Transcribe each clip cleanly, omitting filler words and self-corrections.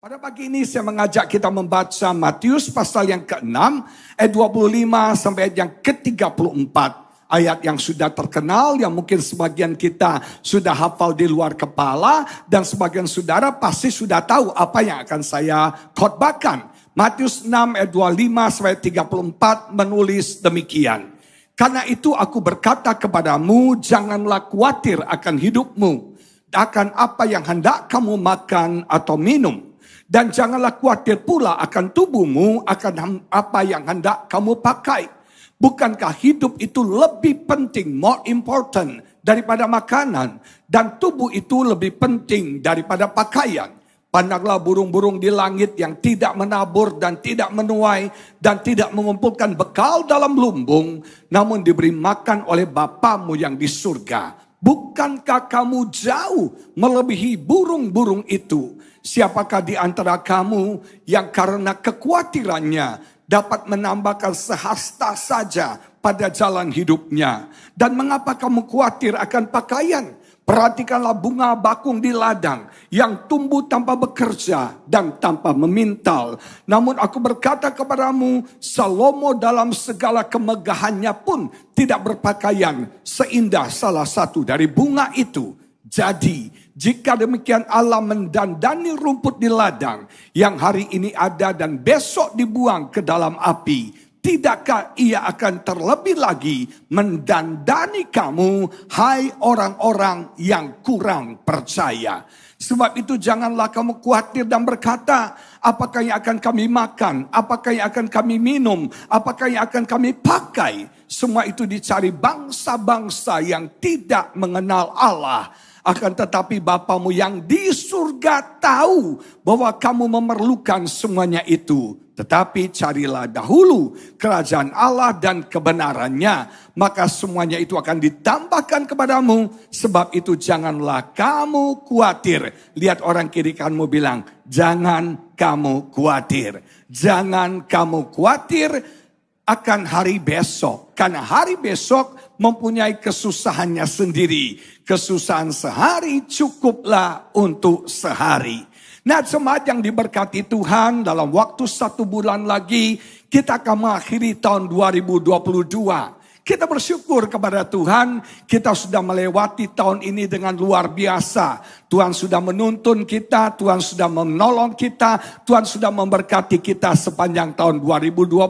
Pada pagi ini saya mengajak kita membaca Matius pasal yang ke-6 ayat 25 sampai ayat yang ke-34. Ayat yang sudah terkenal, yang mungkin sebagian kita sudah hafal di luar kepala, dan sebagian saudara pasti sudah tahu apa yang akan saya khotbahkan. Matius 6 ayat 25 sampai 34 menulis demikian. Karena itu aku berkata kepadamu, janganlah khawatir akan hidupmu, akan apa yang hendak kamu makan atau minum. Dan janganlah khawatir pula akan tubuhmu, akan apa yang hendak kamu pakai. Bukankah hidup itu lebih penting, more important, daripada makanan, dan tubuh itu lebih penting daripada pakaian? Pandanglah burung-burung di langit yang tidak menabur dan tidak menuai dan tidak mengumpulkan bekal dalam lumbung, namun diberi makan oleh Bapamu yang di surga. Bukankah kamu jauh melebihi burung-burung itu? Siapakah di antara kamu yang karena kekhawatirannya dapat menambahkan sehasta saja pada jalan hidupnya? Dan mengapa kamu khawatir akan pakaian? Perhatikanlah bunga bakung di ladang yang tumbuh tanpa bekerja dan tanpa memintal. Namun aku berkata kepadamu, Salomo dalam segala kemegahannya pun tidak berpakaian seindah salah satu dari bunga itu. Jadi, jika demikian Allah mendandani rumput di ladang yang hari ini ada dan besok dibuang ke dalam api, tidakkah ia akan terlebih lagi mendandani kamu, hai orang-orang yang kurang percaya? Sebab itu janganlah kamu khawatir dan berkata, apakah yang akan kami makan, apakah yang akan kami minum, apakah yang akan kami pakai. Semua itu dicari bangsa-bangsa yang tidak mengenal Allah. Akan tetapi Bapamu yang di surga tahu bahwa kamu memerlukan semuanya itu. Tetapi carilah dahulu kerajaan Allah dan kebenarannya, maka semuanya itu akan ditambahkan kepadamu. Sebab itu janganlah kamu khawatir. Lihat orang kiri kamu bilang, jangan kamu khawatir. Jangan kamu khawatir akan hari besok. Karena hari besok mempunyai kesusahannya sendiri. Kesusahan sehari cukuplah untuk sehari. Nah, jemaat yang diberkati Tuhan, dalam waktu 1 bulan lagi kita akan mengakhiri tahun 2022. Kita bersyukur kepada Tuhan, kita sudah melewati tahun ini dengan luar biasa. Tuhan sudah menuntun kita, Tuhan sudah menolong kita, Tuhan sudah memberkati kita sepanjang tahun 2022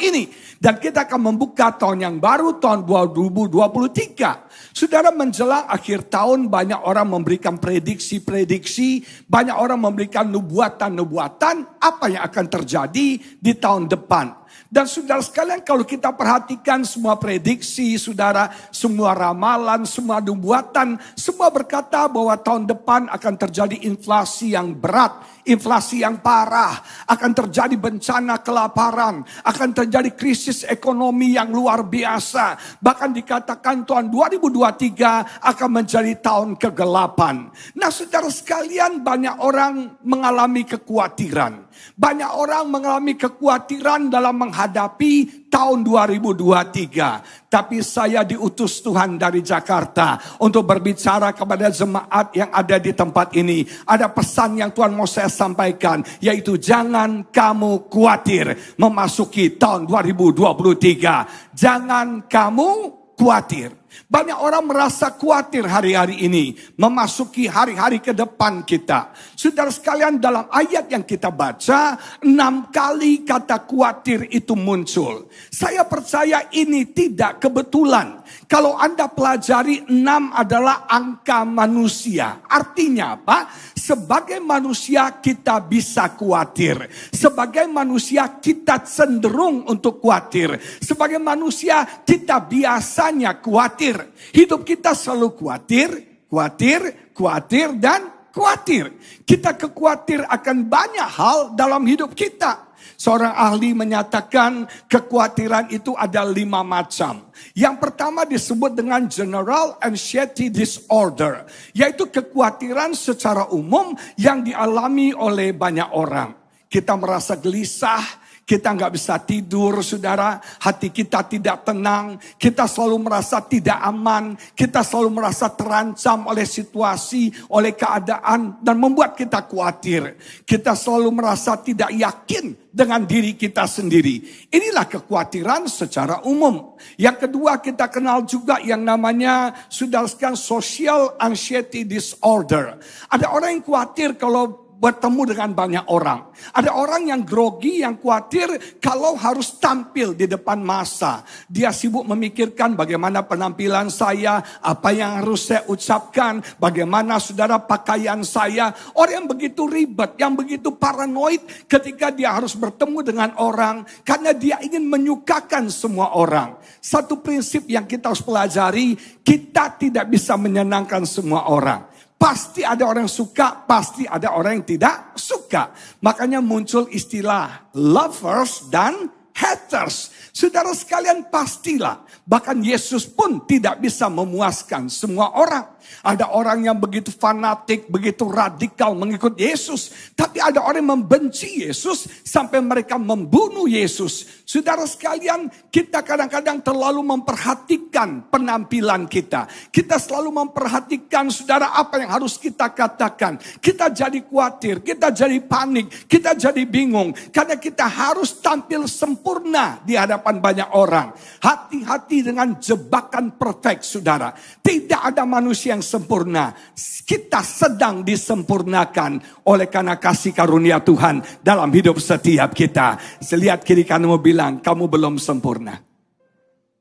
ini. Dan kita akan membuka tahun yang baru, tahun 2023. Saudara, menjelang akhir tahun banyak orang memberikan prediksi-prediksi, banyak orang memberikan nubuatan-nubuatan apa yang akan terjadi di tahun depan. Dan saudara sekalian, kalau kita perhatikan semua prediksi, saudara, semua ramalan, semua nubuatan, semua berkata bahwa tahun depan akan terjadi inflasi yang berat, inflasi yang parah, akan terjadi bencana kelaparan, akan terjadi krisis ekonomi yang luar biasa. Bahkan dikatakan tahun 2023 akan menjadi tahun kegelapan. Nah, saudara sekalian, banyak orang mengalami kekhawatiran. Banyak orang mengalami kekhawatiran dalam menghadapi tahun 2023. Tapi saya diutus Tuhan dari Jakarta untuk berbicara kepada jemaat yang ada di tempat ini. Ada pesan yang Tuhan mau saya sampaikan, yaitu jangan kamu khawatir memasuki tahun 2023. Jangan kamu khawatir. Banyak orang merasa khawatir hari-hari ini memasuki hari-hari ke depan kita. Saudara sekalian, dalam ayat yang kita baca 6 kali kata khawatir itu muncul. Saya percaya ini tidak kebetulan. Kalau Anda pelajari 6 adalah angka manusia. Artinya apa? Sebagai manusia kita bisa khawatir. Sebagai manusia kita cenderung untuk khawatir. Sebagai manusia kita biasanya khawatir. Hidup kita selalu khawatir, dan khawatir. Kita khawatir akan banyak hal dalam hidup kita. Seorang ahli menyatakan kekhawatiran itu ada 5 macam. Yang pertama disebut dengan general anxiety disorder, yaitu kekhawatiran secara umum yang dialami oleh banyak orang. Kita merasa gelisah, kita nggak bisa tidur, saudara. Hati kita tidak tenang, kita selalu merasa tidak aman, kita selalu merasa terancam oleh situasi, oleh keadaan, dan membuat kita khawatir. Kita selalu merasa tidak yakin dengan diri kita sendiri. Inilah kekhawatiran secara umum. Yang kedua, kita kenal juga yang namanya, saudara sekalian, social anxiety disorder. Ada orang yang khawatir kalau bertemu dengan banyak orang. Ada orang yang grogi, yang khawatir kalau harus tampil di depan massa. Dia sibuk memikirkan bagaimana penampilan saya, apa yang harus saya ucapkan, bagaimana saudara pakaian saya. Orang yang begitu ribet, yang begitu paranoid ketika dia harus bertemu dengan orang. Karena dia ingin menyukakan semua orang. Satu prinsip yang kita harus pelajari, kita tidak bisa menyenangkan semua orang. Pasti ada orang yang suka, pasti ada orang yang tidak suka. Makanya muncul istilah lovers dan haters. Saudara sekalian, pastilah. Bahkan Yesus pun tidak bisa memuaskan semua orang. Ada orang yang begitu fanatik, begitu radikal mengikut Yesus. Tapi ada orang yang membenci Yesus sampai mereka membunuh Yesus. Saudara sekalian, kita kadang-kadang terlalu memperhatikan penampilan kita. Kita selalu memperhatikan, saudara, apa yang harus kita katakan. Kita jadi khawatir, kita jadi panik, kita jadi bingung. Karena kita harus tampil sempurna di hadapan banyak orang. Hati-hati dengan jebakan perfect, saudara. Tidak ada manusia yang sempurna. Kita sedang disempurnakan oleh karena kasih karunia Tuhan dalam hidup setiap kita. Lihat kiri kananmu bilang, kamu belum sempurna.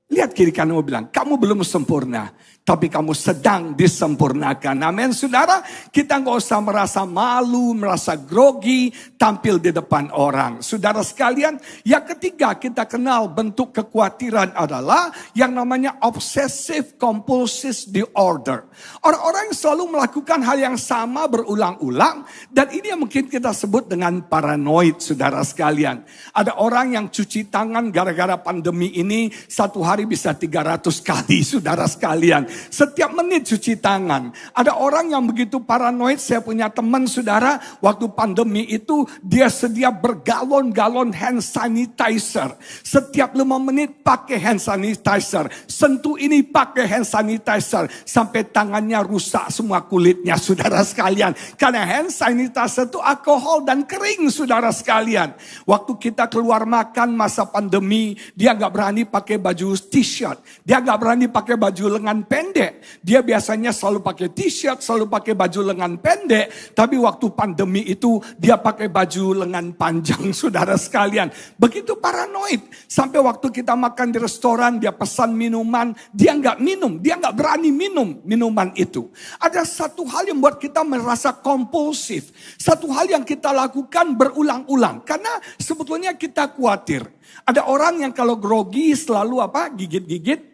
Lihat kiri kananmu bilang, kamu belum sempurna. Tapi kamu sedang disempurnakan. Amin, saudara. Kita nggak usah merasa malu, merasa grogi, tampil di depan orang. Saudara sekalian, yang ketiga kita kenal bentuk kekhawatiran adalah yang namanya obsessive compulsive disorder. Orang-orang yang selalu melakukan hal yang sama berulang-ulang. Dan ini yang mungkin kita sebut dengan paranoid, saudara sekalian. Ada orang yang cuci tangan gara-gara pandemi ini, satu hari bisa 300 kali, saudara sekalian. Setiap menit cuci tangan. Ada orang yang begitu paranoid. Saya punya teman, saudara, waktu pandemi itu dia sedia bergalon-galon hand sanitizer. Setiap 5 menit pakai hand sanitizer. Sentuh ini pakai hand sanitizer. Sampai tangannya rusak semua kulitnya, saudara sekalian. Karena hand sanitizer itu alkohol dan kering, saudara sekalian. Waktu kita keluar makan masa pandemi, dia gak berani pakai baju t-shirt. Dia gak berani pakai baju lengan pendek. Dia biasanya selalu pakai t-shirt, selalu pakai baju lengan pendek. Tapi waktu pandemi itu dia pakai baju lengan panjang, saudara sekalian. Begitu paranoid. Sampai waktu kita makan di restoran, dia pesan minuman. Dia nggak minum, dia nggak berani minum minuman itu. Ada satu hal yang buat kita merasa kompulsif. Satu hal yang kita lakukan berulang-ulang. Karena sebetulnya kita khawatir. Ada orang yang kalau grogi selalu gigit-gigit.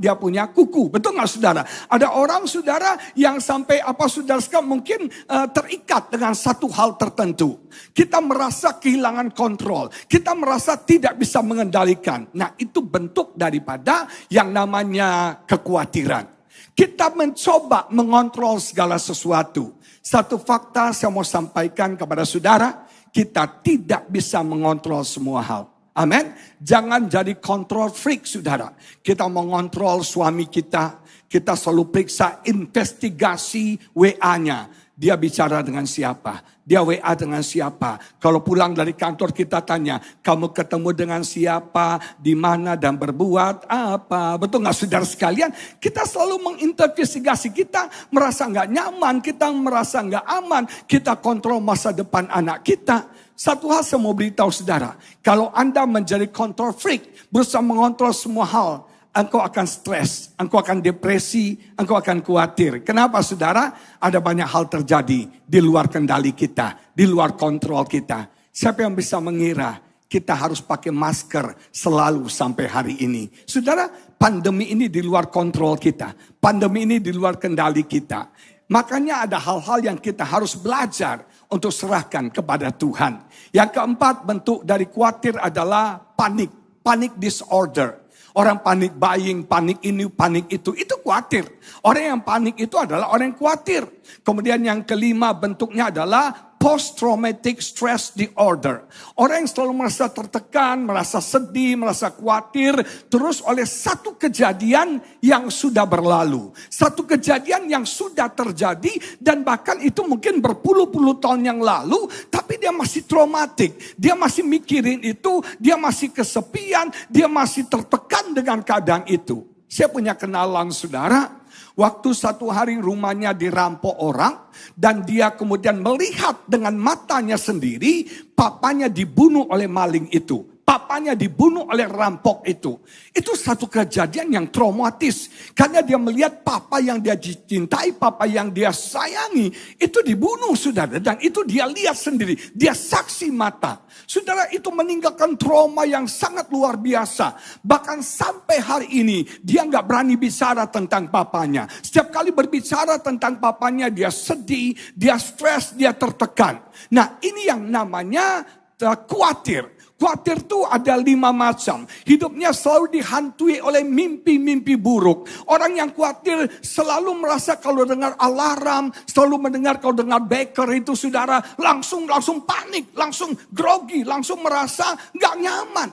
Dia punya kuku, betul nggak, saudara? Ada orang, saudara, yang sampai saudara sekalian mungkin terikat dengan satu hal tertentu. Kita merasa kehilangan kontrol, kita merasa tidak bisa mengendalikan. Nah, itu bentuk daripada yang namanya kekhawatiran. Kita mencoba mengontrol segala sesuatu. Satu fakta saya mau sampaikan kepada saudara, kita tidak bisa mengontrol semua hal. Amin. Jangan jadi control freak, saudara. Kita mengontrol suami kita. Kita selalu periksa investigasi WA-nya. Dia bicara dengan siapa? Dia WA dengan siapa? Kalau pulang dari kantor kita tanya, kamu ketemu dengan siapa? Di mana dan berbuat apa? Betul nggak, saudara sekalian? Kita selalu menginvestigasi. Kita merasa nggak nyaman. Kita merasa nggak aman. Kita kontrol masa depan anak kita. Satu hal saya mau beritahu saudara. Kalau Anda menjadi control freak, berusaha mengontrol semua hal, engkau akan stres, engkau akan depresi, engkau akan khawatir. Kenapa, saudara? Ada banyak hal terjadi di luar kendali kita, di luar kontrol kita. Siapa yang bisa mengira kita harus pakai masker selalu sampai hari ini? Saudara, pandemi ini di luar kontrol kita. Pandemi ini di luar kendali kita. Makanya ada hal-hal yang kita harus belajar untuk serahkan kepada Tuhan. Yang keempat, bentuk dari khawatir adalah panik. Panic disorder. Orang panik buying, panik ini, panik itu khawatir. Orang yang panik itu adalah orang yang khawatir. Kemudian yang kelima bentuknya adalah post-traumatic stress disorder. Orang yang selalu merasa tertekan, merasa sedih, merasa khawatir, terus oleh satu kejadian yang sudah berlalu. Satu kejadian yang sudah terjadi dan bahkan itu mungkin berpuluh-puluh tahun yang lalu, tapi dia masih traumatik. Dia masih mikirin itu, dia masih kesepian, dia masih tertekan dengan keadaan itu. Saya punya kenalan saudara. Waktu satu hari rumahnya dirampok orang dan dia kemudian melihat dengan matanya sendiri papanya dibunuh oleh maling itu. Papanya dibunuh oleh rampok itu. Itu satu kejadian yang traumatis. Karena dia melihat papa yang dia cintai, papa yang dia sayangi. Itu dibunuh saudara. Dan itu dia lihat sendiri. Dia saksi mata. Saudara, itu meninggalkan trauma yang sangat luar biasa. Bahkan sampai hari ini dia gak berani bicara tentang papanya. Setiap kali berbicara tentang papanya dia sedih, dia stres, dia tertekan. Nah ini yang namanya khawatir. Khawatir itu ada 5 macam. Hidupnya selalu dihantui oleh mimpi-mimpi buruk. Orang yang khawatir selalu merasa kalau dengar alarm, selalu mendengar kalau dengar beker itu saudara, langsung panik, langsung grogi, langsung merasa gak nyaman.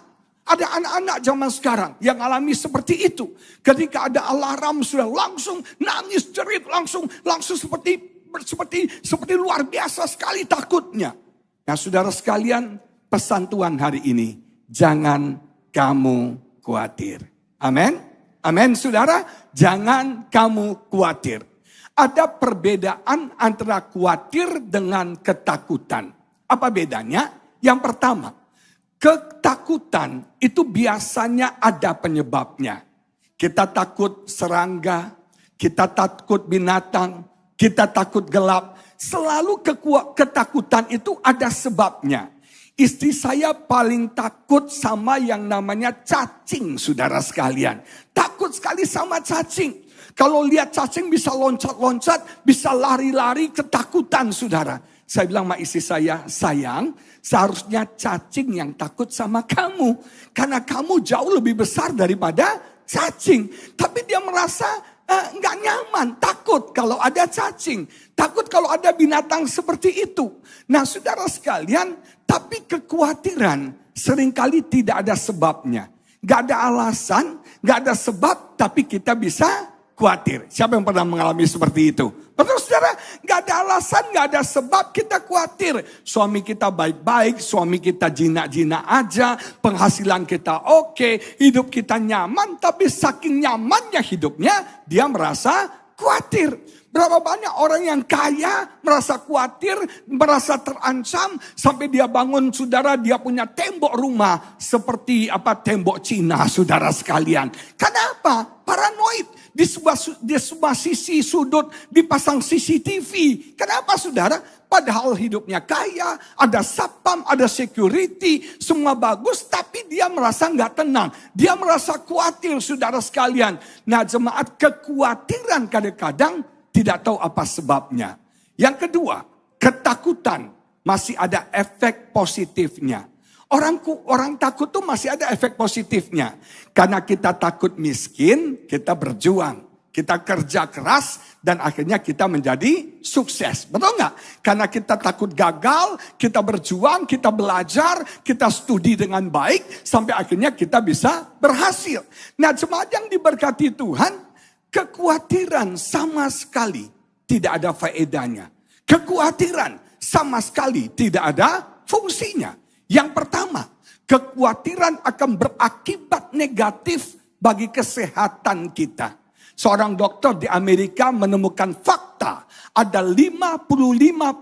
Ada anak-anak zaman sekarang yang alami seperti itu. Ketika ada alarm sudah langsung nangis jerit, langsung seperti luar biasa sekali takutnya. Nah saudara sekalian, pesan Tuhan hari ini, jangan kamu khawatir. Amin. Amin saudara, jangan kamu khawatir. Ada perbedaan antara khawatir dengan ketakutan. Apa bedanya? Yang pertama, ketakutan itu biasanya ada penyebabnya. Kita takut serangga, kita takut binatang, kita takut gelap. Selalu ketakutan itu ada sebabnya. Istri saya paling takut sama yang namanya cacing, saudara sekalian. Takut sekali sama cacing. Kalau lihat cacing bisa loncat-loncat, bisa lari-lari, ketakutan saudara. Saya bilang sama istri saya, sayang, seharusnya cacing yang takut sama kamu. Karena kamu jauh lebih besar daripada cacing. Tapi dia merasa nggak nyaman, takut kalau ada cacing. Takut kalau ada binatang seperti itu. Nah saudara sekalian, tapi kekhawatiran seringkali tidak ada sebabnya. Gak ada alasan, gak ada sebab, tapi kita bisa khawatir. Siapa yang pernah mengalami seperti itu? Betul saudara, gak ada alasan, gak ada sebab kita khawatir. Suami kita baik-baik, suami kita jinak-jinak aja, penghasilan kita oke, hidup kita nyaman. Tapi saking nyamannya hidupnya, dia merasa khawatir. Berapa banyak orang yang kaya merasa khawatir, merasa terancam. Sampai dia bangun saudara, dia punya tembok rumah seperti tembok Cina saudara sekalian. Kenapa? Paranoid. Di sebuah sisi sudut dipasang CCTV. Kenapa saudara? Padahal hidupnya kaya, ada satpam, ada security, semua bagus. Tapi dia merasa gak tenang. Dia merasa khawatir saudara sekalian. Nah jemaat, kekhawatiran kadang-kadang tidak tahu apa sebabnya. Yang kedua, ketakutan masih ada efek positifnya. Orang takut tuh masih ada efek positifnya. Karena kita takut miskin, kita berjuang. Kita kerja keras dan akhirnya kita menjadi sukses. Betul nggak? Karena kita takut gagal, kita berjuang, kita belajar, kita studi dengan baik. Sampai akhirnya kita bisa berhasil. Nah jemaat yang diberkati Tuhan, kekhawatiran sama sekali tidak ada faedahnya. Kekhawatiran sama sekali tidak ada fungsinya. Yang pertama, kekhawatiran akan berakibat negatif bagi kesehatan kita. Seorang dokter di Amerika menemukan fakta ada 55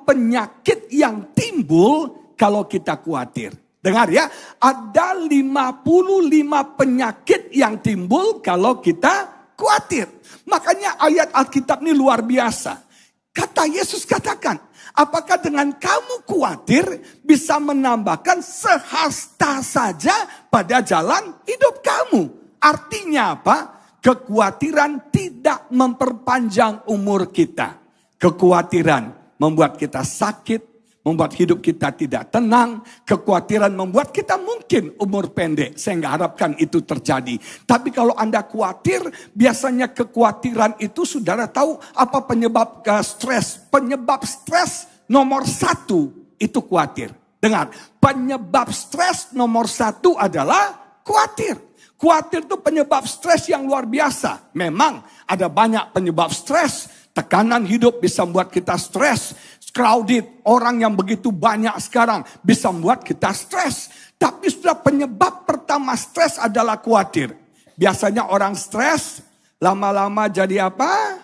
penyakit yang timbul kalau kita khawatir. Dengar ya, ada 55 penyakit yang timbul kalau kita khawatir. Makanya ayat Alkitab ini luar biasa. Kata Yesus katakan, apakah dengan kamu khawatir bisa menambahkan sehasta saja pada jalan hidup kamu? Artinya apa? Kekhawatiran tidak memperpanjang umur kita. Kekhawatiran membuat kita sakit, membuat hidup kita tidak tenang. Kekhawatiran membuat kita mungkin umur pendek. Saya nggak harapkan itu terjadi. Tapi kalau Anda khawatir, biasanya kekhawatiran itu saudara tahu apa penyebab stres. Penyebab stres nomor 1 itu khawatir. Dengar, penyebab stres nomor 1 adalah khawatir. Khawatir itu penyebab stres yang luar biasa. Memang ada banyak penyebab stres. Tekanan hidup bisa membuat kita stres. Crowded, orang yang begitu banyak sekarang bisa membuat kita stres. Tapi sudah penyebab pertama stres adalah khawatir. Biasanya orang stres, lama-lama jadi apa?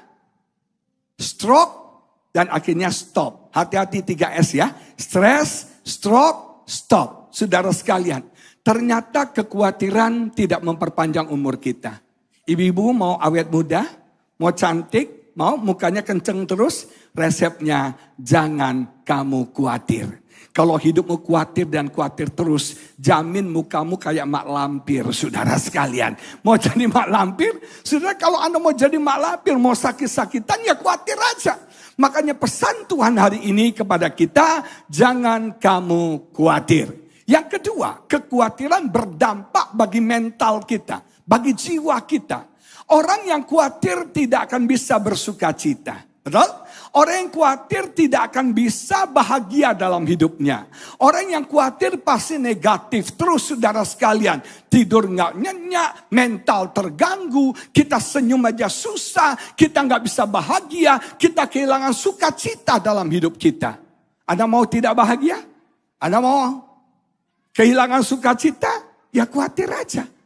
Stroke, dan akhirnya stop. Hati-hati 3S ya. Stres, stroke, stop. Saudara sekalian, ternyata kekhawatiran tidak memperpanjang umur kita. Ibu-ibu mau awet muda, mau cantik, mau mukanya kenceng terus, resepnya jangan kamu khawatir. Kalau hidupmu khawatir dan khawatir terus, jamin mukamu kayak mak lampir, saudara sekalian. Mau jadi mak lampir? Saudara, kalau Anda mau jadi mak lampir, mau sakit-sakitan, ya khawatir aja. Makanya pesan Tuhan hari ini kepada kita, jangan kamu khawatir. Yang kedua, kekhawatiran berdampak bagi mental kita, bagi jiwa kita. Orang yang khawatir tidak akan bisa bersuka cita. Betul? Orang yang khawatir tidak akan bisa bahagia dalam hidupnya. Orang yang khawatir pasti negatif. Terus saudara sekalian, tidur nggak nyenyak, mental terganggu, kita senyum aja susah, kita nggak bisa bahagia, kita kehilangan sukacita dalam hidup kita. Anda mau tidak bahagia? Anda mau kehilangan sukacita? Ya khawatir aja.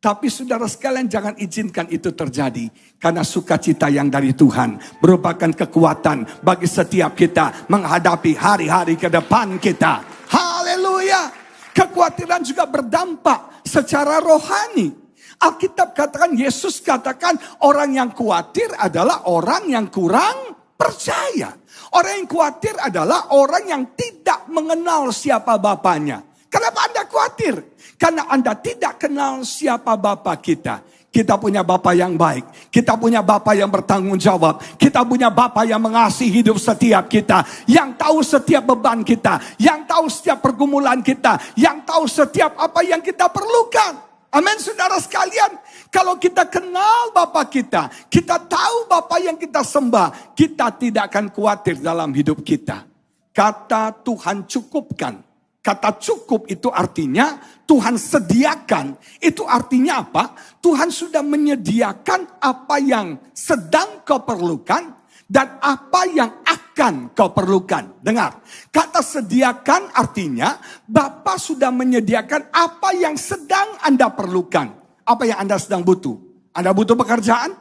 Tapi saudara sekalian jangan izinkan itu terjadi. Karena sukacita yang dari Tuhan merupakan kekuatan bagi setiap kita menghadapi hari-hari ke depan kita. Haleluya. Kekhawatiran juga berdampak secara rohani. Alkitab katakan, Yesus katakan orang yang khawatir adalah orang yang kurang percaya. Orang yang khawatir adalah orang yang tidak mengenal siapa bapaknya. Kenapa Anda khawatir? Karena Anda tidak kenal siapa Bapa kita. Kita punya Bapa yang baik. Kita punya Bapa yang bertanggung jawab. Kita punya Bapa yang mengasihi hidup setiap kita. Yang tahu setiap beban kita. Yang tahu setiap pergumulan kita. Yang tahu setiap apa yang kita perlukan. Amin saudara sekalian. Kalau kita kenal Bapa kita. Kita tahu Bapa yang kita sembah. Kita tidak akan khawatir dalam hidup kita. Kata Tuhan cukupkan. Kata cukup itu artinya Tuhan sediakan. Itu artinya apa? Tuhan sudah menyediakan apa yang sedang kau perlukan dan apa yang akan kau perlukan. Dengar, kata sediakan artinya Bapa sudah menyediakan apa yang sedang Anda perlukan. Apa yang Anda sedang butuh? Anda butuh pekerjaan?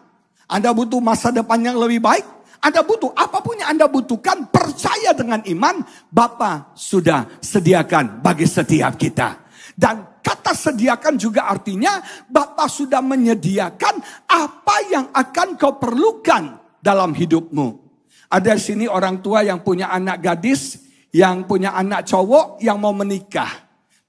Anda butuh masa depan yang lebih baik? Anda butuh apapun yang Anda butuhkan, percaya dengan iman, Bapa sudah sediakan bagi setiap kita. Dan kata sediakan juga artinya Bapa sudah menyediakan apa yang akan kau perlukan dalam hidupmu. Ada di sini orang tua yang punya anak gadis, yang punya anak cowok yang mau menikah.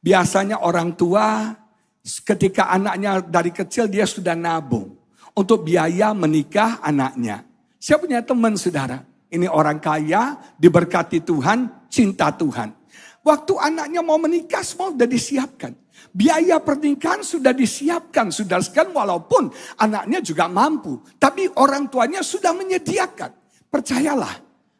Biasanya orang tua ketika anaknya dari kecil dia sudah nabung untuk biaya menikah anaknya. Saya punya teman saudara, ini orang kaya, diberkati Tuhan, cinta Tuhan. Waktu anaknya mau menikah semua sudah disiapkan. Biaya pernikahan sudah disiapkan, saudara sekalian, walaupun anaknya juga mampu. Tapi orang tuanya sudah menyediakan. Percayalah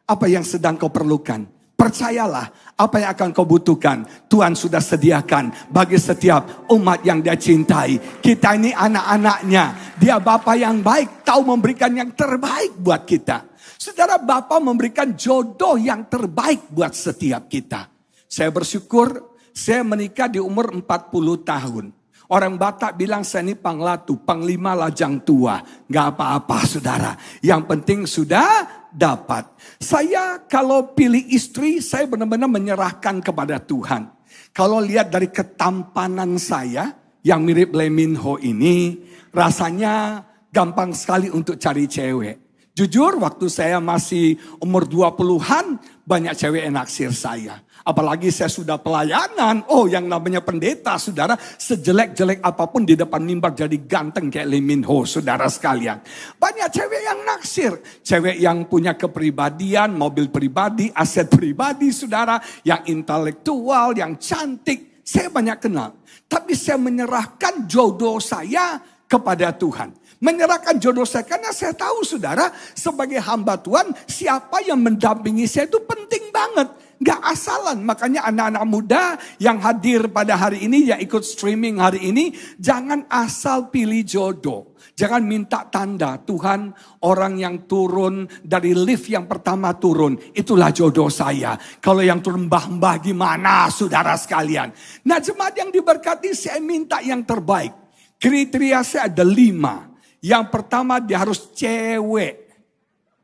apa yang sedang kau perlukan. Percayalah apa yang akan kau butuhkan. Tuhan sudah sediakan bagi setiap umat yang dia cintai. Kita ini anak-anaknya. Dia Bapa yang baik, tahu memberikan yang terbaik buat kita. Saudara, Bapa memberikan jodoh yang terbaik buat setiap kita. Saya bersyukur saya menikah di umur 40 tahun. Orang Batak bilang saya ini panglatu, panglima lajang tua. Gak apa-apa saudara. Yang penting sudah dapat. Saya kalau pilih istri, saya benar-benar menyerahkan kepada Tuhan. Kalau lihat dari ketampanan saya, yang mirip Lee Min Ho ini, rasanya gampang sekali untuk cari cewek. Jujur waktu saya masih umur 20-an, banyak cewek yang naksir saya. Apalagi saya sudah pelayanan, yang namanya pendeta saudara, sejelek-jelek apapun di depan mimbar jadi ganteng kayak Lee Min Ho saudara sekalian. Banyak cewek yang naksir, cewek yang punya kepribadian, mobil pribadi, aset pribadi saudara, yang intelektual, yang cantik, saya banyak kenal. Tapi saya menyerahkan jodoh saya kepada Tuhan. Menyerahkan jodoh saya karena saya tahu saudara, sebagai hamba Tuhan, siapa yang mendampingi saya itu penting banget. Gak asalan, makanya anak-anak muda yang hadir pada hari ini, yang ikut streaming hari ini, jangan asal pilih jodoh. Jangan minta tanda, Tuhan orang yang turun dari lift yang pertama turun, itulah jodoh saya. Kalau yang turun mbah-mbah gimana saudara sekalian. Nah jemaat yang diberkati, saya minta yang terbaik. Kriteria saya ada 5. Yang pertama dia harus cewek.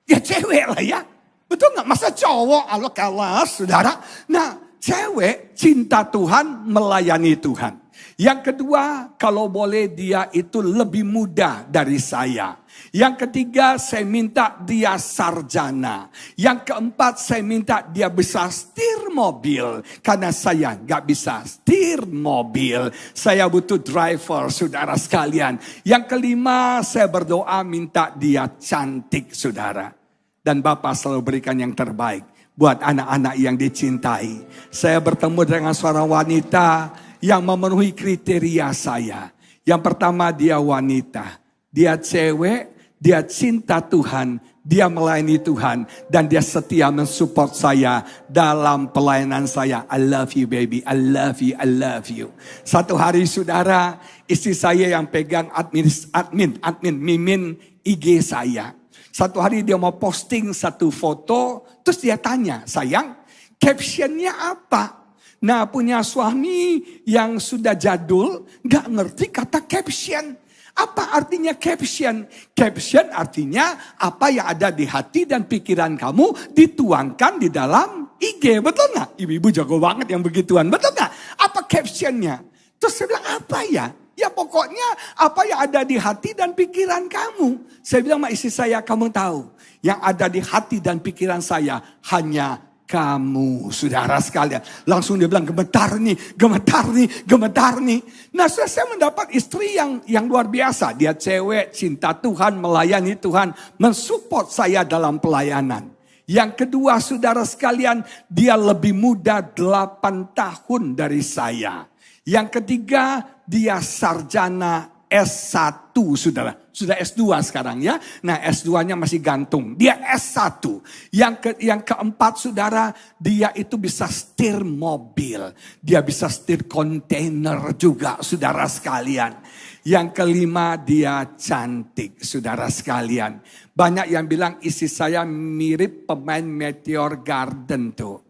Ya cewek lah ya. Betul gak? Masa cowok Allah kalah saudara. Nah cewek cinta Tuhan, melayani Tuhan. Yang kedua kalau boleh dia itu lebih muda dari saya. Yang ketiga saya minta dia sarjana. Yang keempat saya minta dia bisa setir mobil. Karena saya gak bisa setir mobil. Saya butuh driver saudara sekalian. Yang kelima saya berdoa minta dia cantik saudara. Dan Bapak selalu berikan yang terbaik buat anak-anak yang dicintai. Saya bertemu dengan seorang wanita yang memenuhi kriteria saya. Yang pertama dia wanita, dia cewek, dia cinta Tuhan, dia melayani Tuhan. Dan dia setia mensupport saya dalam pelayanan saya. I love you baby, I love you, I love you. Satu hari saudara, istri saya yang pegang admin mimin IG saya. Satu hari dia mau posting satu foto, terus dia tanya, sayang, captionnya apa? Nah punya suami yang sudah jadul, gak ngerti kata caption. Apa artinya caption? Caption artinya apa yang ada di hati dan pikiran kamu dituangkan di dalam IG, betul gak? Ibu-ibu jago banget yang begituan, betul gak? Apa captionnya? Terus saya bilang apa ya? Ya pokoknya apa yang ada di hati dan pikiran kamu. Saya bilang sama istri saya, kamu tahu. Yang ada di hati dan pikiran saya hanya kamu, saudara sekalian. Langsung dia bilang gemetar nih, gemetar nih, gemetar nih. Nah saya mendapat istri yang luar biasa. Dia cewek, cinta Tuhan, melayani Tuhan. Mensupport saya dalam pelayanan. Yang kedua saudara sekalian, dia lebih muda 8 tahun dari saya. Yang ketiga, dia sarjana S1 saudara. Sudah S2 sekarang ya. Nah S2-nya masih gantung. Dia S1. Yang keempat saudara, dia itu bisa setir mobil. Dia bisa setir kontainer juga saudara sekalian. Yang kelima dia cantik saudara sekalian. Banyak yang bilang istri saya mirip pemain Meteor Garden tuh.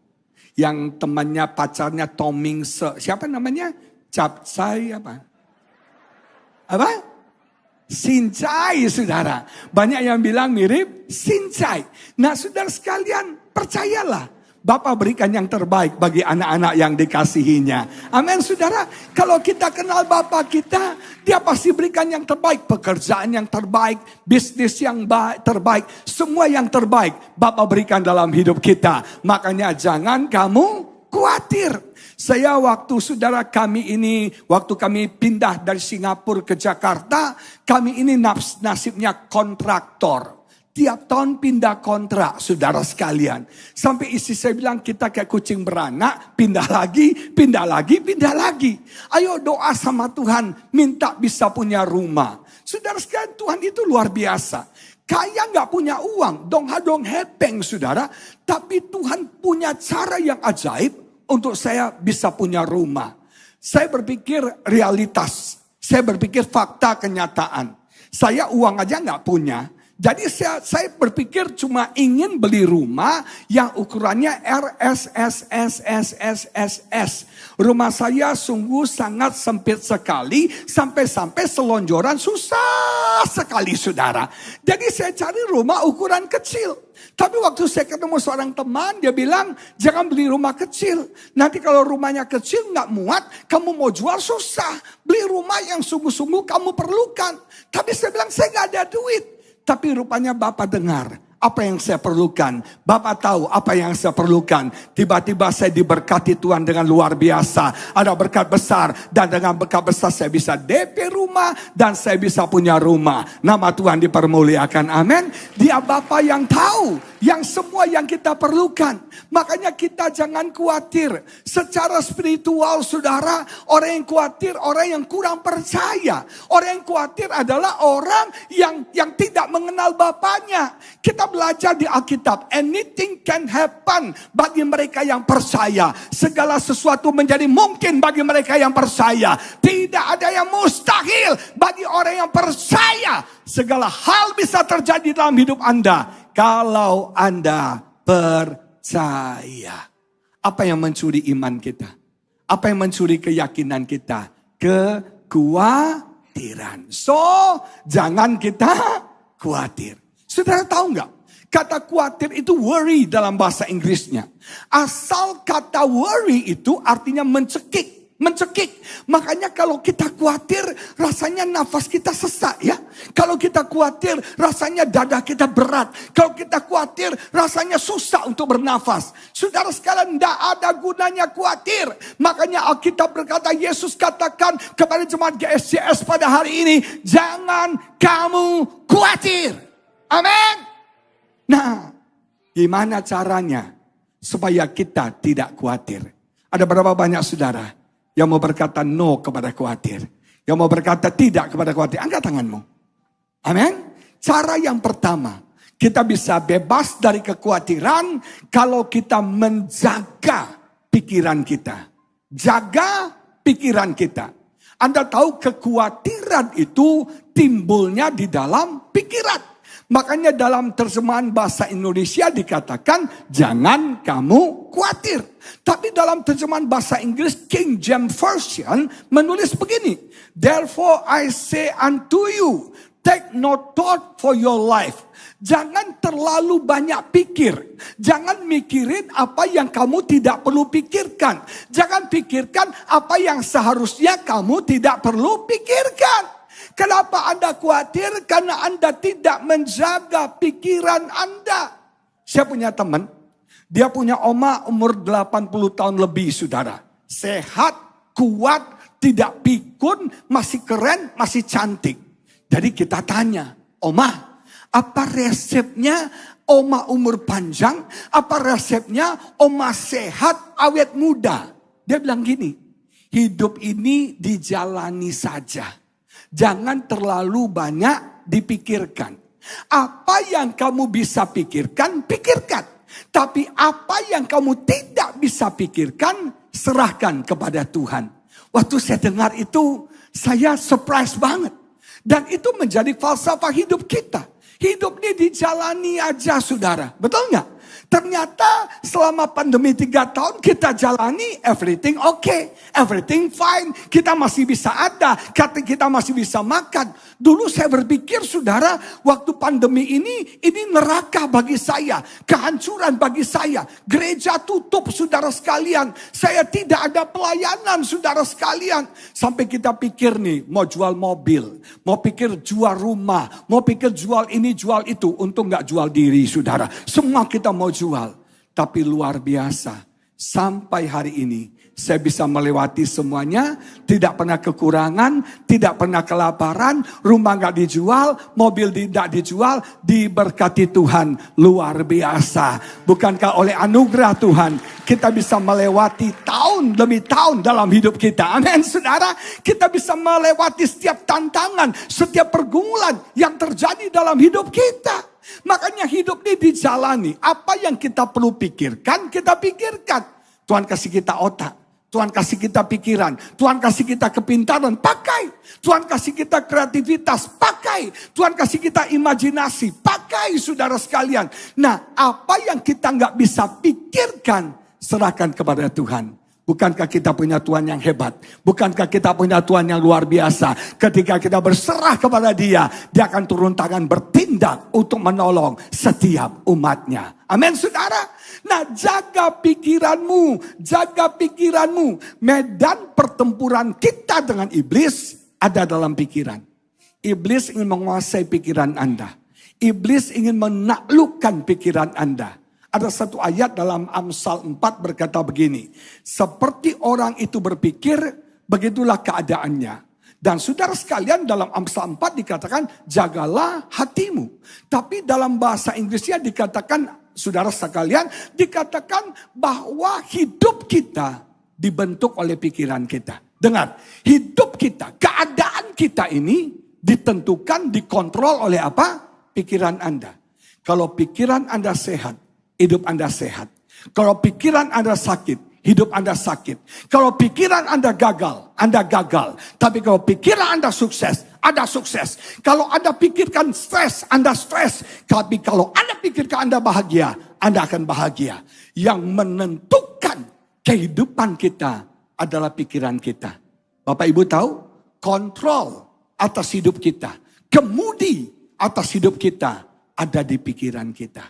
Yang temannya pacarnya Toming siapa namanya? Capcay apa? Apa? Sincai saudara. Banyak yang bilang mirip Sincai. Nah saudara sekalian percayalah. Bapak berikan yang terbaik bagi anak-anak yang dikasihinya. Amin saudara. Kalau kita kenal Bapak kita, dia pasti berikan yang terbaik. Pekerjaan yang terbaik, bisnis yang terbaik. Semua yang terbaik Bapak berikan dalam hidup kita. Makanya jangan kamu khawatir. Saya waktu waktu kami pindah dari Singapura ke Jakarta, kami ini nasibnya kontraktor. Tiap tahun pindah kontrak, saudara sekalian. Sampai istri saya bilang kita kayak kucing beranak, pindah lagi, pindah lagi, pindah lagi. Ayo doa sama Tuhan, minta bisa punya rumah. Saudara sekalian, Tuhan itu luar biasa. Kaya gak punya uang, dong hepeng saudara. Tapi Tuhan punya cara yang ajaib untuk saya bisa punya rumah. Saya berpikir realitas. Saya berpikir fakta kenyataan. Saya uang aja gak punya. Jadi saya berpikir cuma ingin beli rumah yang ukurannya RSSSSSS. Rumah saya sungguh sangat sempit sekali. Sampai-sampai selonjoran susah sekali saudara. Jadi saya cari rumah ukuran kecil. Tapi waktu saya ketemu seorang teman, dia bilang, jangan beli rumah kecil. Nanti kalau rumahnya kecil nggak muat, kamu mau jual susah. Beli rumah yang sungguh-sungguh kamu perlukan. Tapi saya bilang, saya nggak ada duit. Tapi rupanya Bapak dengar apa yang saya perlukan. Bapak tahu apa yang saya perlukan. Tiba-tiba saya diberkati Tuhan dengan luar biasa. Ada berkat besar. Dan dengan berkat besar saya bisa DP rumah. Dan saya bisa punya rumah. Nama Tuhan dipermuliakan. Amin. Dia Bapak yang tahu. Yang semua yang kita perlukan. Makanya kita jangan khawatir. Secara spiritual saudara. Orang yang khawatir. Orang yang kurang percaya. Orang yang khawatir adalah orang yang tidak mengenal Bapaknya. Kita belajar di Alkitab, anything can happen bagi mereka yang percaya. Segala sesuatu menjadi mungkin bagi mereka yang percaya. Tidak ada yang mustahil bagi orang yang percaya. Segala hal bisa terjadi dalam hidup Anda kalau Anda percaya. Apa yang mencuri iman kita? Apa yang mencuri keyakinan kita? Kekhawatiran. So, jangan kita khawatir. Saudara tahu nggak? Kata khawatir itu worry dalam bahasa Inggrisnya. Asal kata worry itu artinya mencekik. Mencekik. Makanya kalau kita khawatir rasanya nafas kita sesak ya. Kalau kita khawatir rasanya dada kita berat. Kalau kita khawatir rasanya susah untuk bernafas. Saudara sekalian, tidak ada gunanya khawatir. Makanya Alkitab berkata, Yesus katakan kepada jemaat GSCS pada hari ini, jangan kamu khawatir. Amin. Nah, gimana caranya supaya kita tidak khawatir? Ada berapa banyak saudara yang mau berkata no kepada khawatir? Yang mau berkata tidak kepada khawatir? Angkat tanganmu. Amin. Cara yang pertama, kita bisa bebas dari kekhawatiran kalau kita menjaga pikiran kita. Jaga pikiran kita. Anda tahu kekhawatiran itu timbulnya di dalam pikiran. Makanya dalam terjemahan bahasa Indonesia dikatakan jangan kamu khawatir. Tapi dalam terjemahan bahasa Inggris King James Version menulis begini. Therefore I say unto you, take no thought for your life. Jangan terlalu banyak pikir. Jangan mikirin apa yang kamu tidak perlu pikirkan. Jangan pikirkan apa yang seharusnya kamu tidak perlu pikirkan. Kenapa Anda khawatir? Karena Anda tidak menjaga pikiran Anda. Saya punya teman, dia punya oma umur 80 tahun lebih saudara. Sehat, kuat, tidak pikun, masih keren, masih cantik. Jadi kita tanya, Oma, apa resepnya Oma umur panjang? Apa resepnya Oma sehat, awet muda? Dia bilang gini, hidup ini dijalani saja. Jangan terlalu banyak dipikirkan. Apa yang kamu bisa pikirkan, pikirkan. Tapi apa yang kamu tidak bisa pikirkan, serahkan kepada Tuhan. Waktu saya dengar itu, saya surprise banget. Dan itu menjadi falsafah hidup kita. Hidup ini dijalani aja saudara. Betul nggak? Ternyata selama pandemi 3 tahun kita jalani everything okay. Everything fine. Kita masih bisa ada. Kita masih bisa makan. Dulu saya berpikir saudara, waktu pandemi ini neraka bagi saya. Kehancuran bagi saya. Gereja tutup saudara sekalian. Saya tidak ada pelayanan saudara sekalian. Sampai kita pikir nih, mau jual mobil. Mau pikir jual rumah. Mau pikir jual ini, jual itu. Untung gak jual diri saudara. Semua kita mau jual. Tapi luar biasa. Sampai hari ini saya bisa melewati semuanya. Tidak pernah kekurangan. Tidak pernah kelaparan. Rumah gak dijual. Mobil tidak dijual. Diberkati Tuhan. Luar biasa. Bukankah oleh anugerah Tuhan kita bisa melewati tahun demi tahun dalam hidup kita. Amin saudara. Kita bisa melewati setiap tantangan. Setiap pergumulan yang terjadi dalam hidup kita. Makanya hidup ini dijalani. Apa yang kita perlu pikirkan, kita pikirkan. Tuhan kasih kita otak. Tuhan kasih kita pikiran. Tuhan kasih kita kepintaran, pakai. Tuhan kasih kita kreativitas, pakai. Tuhan kasih kita imajinasi, pakai saudara sekalian. Nah, apa yang kita nggak bisa pikirkan, serahkan kepada Tuhan. Bukankah kita punya Tuhan yang hebat? Bukankah kita punya Tuhan yang luar biasa? Ketika kita berserah kepada Dia, Dia akan turun tangan bertindak untuk menolong setiap umatnya. Amin saudara. Nah, jaga pikiranmu. Jaga pikiranmu. Medan pertempuran kita dengan iblis ada dalam pikiran. Iblis ingin menguasai pikiran Anda. Iblis ingin menaklukkan pikiran Anda. Ada satu ayat dalam Amsal 4 berkata begini. Seperti orang itu berpikir, begitulah keadaannya. Dan saudara sekalian dalam Amsal 4 dikatakan jagalah hatimu. Tapi dalam bahasa Inggrisnya dikatakan, saudara sekalian, dikatakan bahwa hidup kita dibentuk oleh pikiran kita. Dengar, hidup kita, keadaan kita ini ditentukan, dikontrol oleh apa? Pikiran Anda. Kalau pikiran Anda sehat, hidup Anda sehat. Kalau pikiran Anda sakit, hidup Anda sakit. Kalau pikiran Anda gagal, Anda gagal. Tapi kalau pikiran Anda sukses, Anda sukses. Kalau Anda pikirkan stres, Anda stres. Tapi kalau Anda pikirkan Anda bahagia, Anda akan bahagia. Yang menentukan kehidupan kita adalah pikiran kita. Bapak Ibu tahu, kontrol atas hidup kita, kemudi atas hidup kita ada di pikiran kita.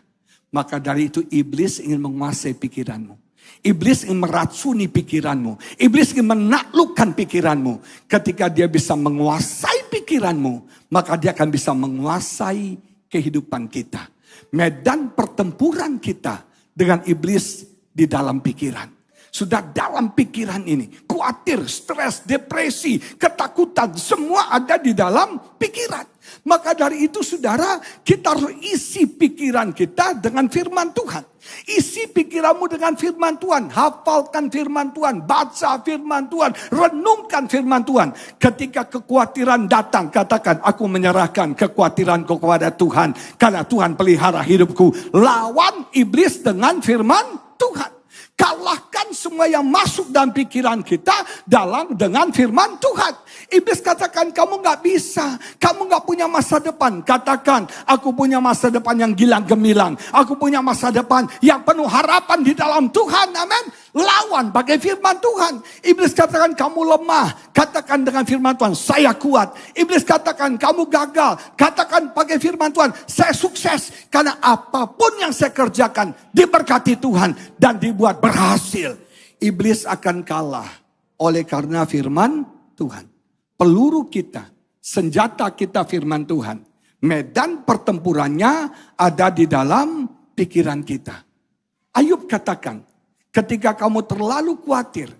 Maka dari itu iblis ingin menguasai pikiranmu. Iblis ingin meracuni pikiranmu. Iblis ingin menaklukkan pikiranmu. Ketika dia bisa menguasai pikiranmu, maka dia akan bisa menguasai kehidupan kita. Medan pertempuran kita dengan iblis di dalam pikiran. Sudah dalam pikiran ini, khawatir, stres, depresi, ketakutan, semua ada di dalam pikiran. Maka dari itu saudara, kita harus isi pikiran kita dengan firman Tuhan. Isi pikiranmu dengan firman Tuhan. Hafalkan firman Tuhan, baca firman Tuhan, renungkan firman Tuhan. Ketika kekhawatiran datang, katakan, aku menyerahkan kekhawatiranku kepada Tuhan. Karena Tuhan pelihara hidupku. Lawan iblis dengan firman Tuhan. Kalahkan semua yang masuk dalam pikiran kita dengan firman Tuhan. Iblis katakan kamu gak bisa, kamu gak punya masa depan. Katakan aku punya masa depan yang gilang gemilang. Aku punya masa depan yang penuh harapan di dalam Tuhan. Amin. Lawan pakai firman Tuhan. Iblis katakan kamu lemah. Katakan dengan firman Tuhan saya kuat. Iblis katakan kamu gagal. Katakan pakai firman Tuhan saya sukses. Karena apapun yang saya kerjakan diberkati Tuhan dan dibuat berhasil. Iblis akan kalah oleh karena firman Tuhan. Peluru kita, senjata kita firman Tuhan. Medan pertempurannya ada di dalam pikiran kita. Ayub katakan, ketika kamu terlalu khawatir,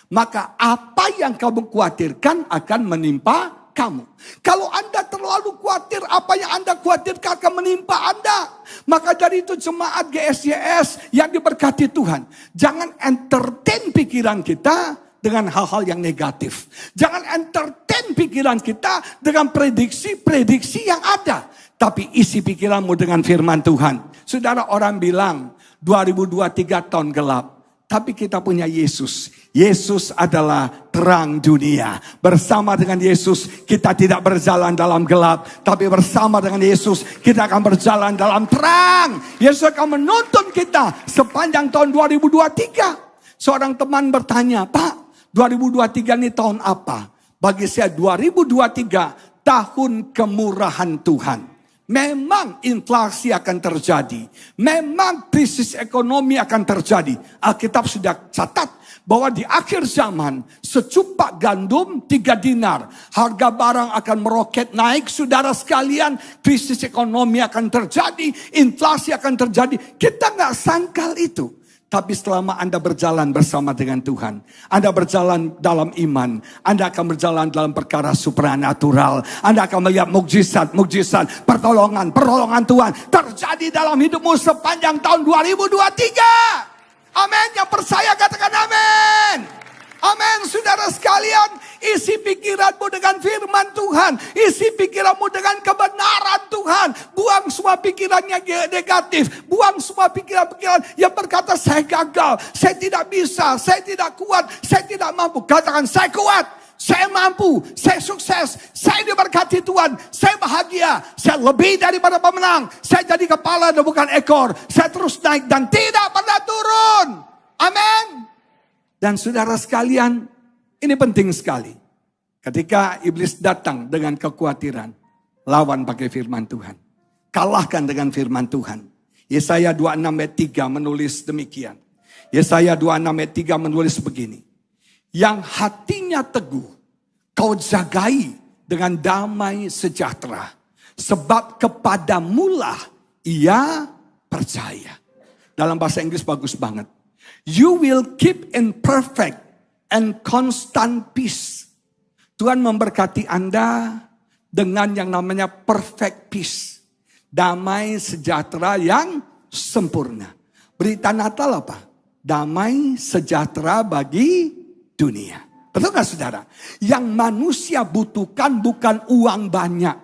maka apa yang kamu khawatirkan akan menimpa kamu. Kalau Anda terlalu khawatir, apa yang Anda khawatirkan akan menimpa Anda. Maka dari itu jemaat GSYS yang diberkati Tuhan, jangan entertain pikiran kita dengan hal-hal yang negatif. Jangan entertain pikiran kita dengan prediksi-prediksi yang ada. Tapi isi pikiranmu dengan firman Tuhan. Saudara, orang bilang 2023 tahun gelap. Tapi kita punya Yesus. Yesus adalah terang dunia. Bersama dengan Yesus kita tidak berjalan dalam gelap. Tapi bersama dengan Yesus kita akan berjalan dalam terang. Yesus akan menuntun kita sepanjang tahun 2023. Seorang teman bertanya, Pak, 2023 ini tahun apa? Bagi saya 2023 tahun kemurahan Tuhan. Memang inflasi akan terjadi. Memang krisis ekonomi akan terjadi. Alkitab sudah catat bahwa di akhir zaman secupak gandum 3 dinar. Harga barang akan meroket naik. Saudara sekalian, krisis ekonomi akan terjadi. Inflasi akan terjadi. Kita gak sangkal itu. Tapi selama Anda berjalan bersama dengan Tuhan, Anda berjalan dalam iman, Anda akan berjalan dalam perkara supranatural. Anda akan melihat mukjizat, pertolongan Tuhan terjadi dalam hidupmu sepanjang tahun 2023. Amin. Yang percaya katakan amin. Amin. Saudara sekalian, isi pikiranmu dengan firman Tuhan. Isi pikiranmu dengan kebenaran Tuhan. Buang semua pikiran yang negatif. Buang semua pikiran-pikiran yang berkata saya gagal, saya tidak bisa, saya tidak kuat, saya tidak mampu. Katakan saya kuat, saya mampu, saya sukses, saya diberkati Tuhan, saya bahagia, saya lebih daripada pemenang. Saya jadi kepala dan bukan ekor. Saya terus naik dan tidak pernah turun. Amin. Dan saudara sekalian, ini penting sekali. Ketika iblis datang dengan kekhawatiran, lawan pakai firman Tuhan. Kalahkan dengan firman Tuhan. Yesaya 26 ayat 3 menulis demikian. Yesaya 26 ayat 3 menulis begini. Yang hatinya teguh, kau jagai dengan damai sejahtera. Sebab kepadamulah ia percaya. Dalam bahasa Inggris bagus banget. You will keep in perfect and constant peace. Tuhan memberkati Anda dengan yang namanya perfect peace. Damai sejahtera yang sempurna. Berita Natal apa? Damai sejahtera bagi dunia. Betul gak saudara? Yang manusia butuhkan bukan uang banyak.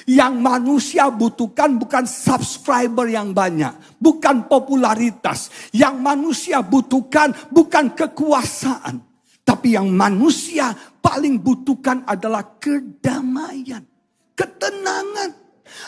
Yang manusia butuhkan bukan subscriber yang banyak. Bukan popularitas. Yang manusia butuhkan bukan kekuasaan. Tapi yang manusia paling butuhkan adalah kedamaian. Ketenangan.